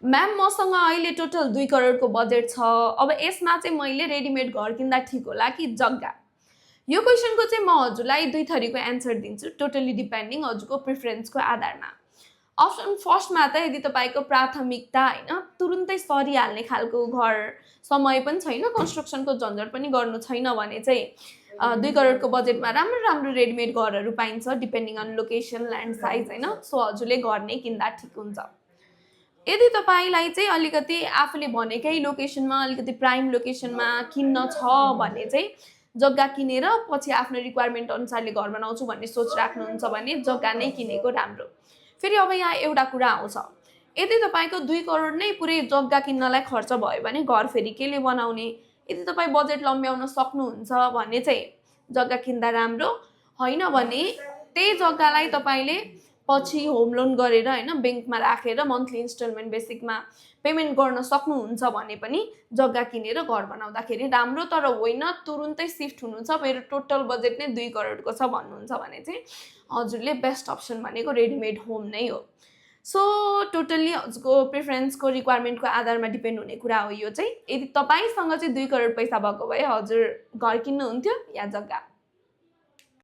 Ma'am मसँग अहिले total 2 करोडको budget छ, अब यसमा चाहिँ मैले रेडिमेड घर किन्दा ठिक होला कि जग्गा? यो क्वेसनको चाहिँ म हजुरलाई 2 थरीको एन्सर दिन्छु, टोटली डिपेन्डिङ हजुरको प्रिफरेन्सको आधारमा। अप्सन फर्स्टमा त यदि तपाईँको प्राथमिकता होइन तुरुन्तै सरिहाल्ने खालको घर, समय पनि छैन, कन्स्ट्रक्सनको झन्झट पनि गर्नु छैन भने चाहिँ 2 करोडको बजेटमा राम्रो राम्रो रेडिमेड घरहरू पाइन्छ depending on location, land size होइन। सो हजुरले घर नै किन्दा ठिक हुन्छ। यदि तपाईँलाई चाहिँ अलिकति आफूले भनेकै लोकेसनमा, अलिकति प्राइम लोकेसनमा किन्न छ भने चाहिँ जग्गा किनेर पछि आफ्नो रिक्वायरमेन्ट अनुसारले घर बनाउँछु भन्ने सोच राख्नुहुन्छ भने जग्गा नै किनेको राम्रो। फेरि अब यहाँ एउटा कुरा आउँछ, यदि तपाईँको 2 करोड नै पुरै जग्गा किन्नलाई खर्च भयो भने घर फेरि केले बनाउने? यदि तपाईँ बजेट लम्ब्याउन सक्नुहुन्छ भने चाहिँ जग्गा किन्दा राम्रो, होइन भने त्यही जग्गालाई तपाईँले पछि होम लोन गरेर होइन ब्याङ्कमा राखेर मन्थली इन्स्टलमेन्ट बेसिकमा पेमेन्ट गर्न सक्नुहुन्छ भने पनि जग्गा किनेर घर बनाउँदाखेरि राम्रो। तर होइन तुरुन्तै सिफ्ट हुनु छ, मेरो टोटल बजेट नै 2 करोडको छ भन्नुहुन्छ भने चाहिँ हजुरले बेस्ट अप्सन भनेको रेडिमेड होम नै हो। सो टोटल्ली हजुरको प्रिफरेन्सको रिक्वायरमेन्टको आधारमा डिपेन्ड हुने कुरा हो यो चाहिँ। यदि तपाईँसँग चाहिँ 2 करोड पैसा भएको भए हजुर घर किन्नुहुन्थ्यो या जग्गा?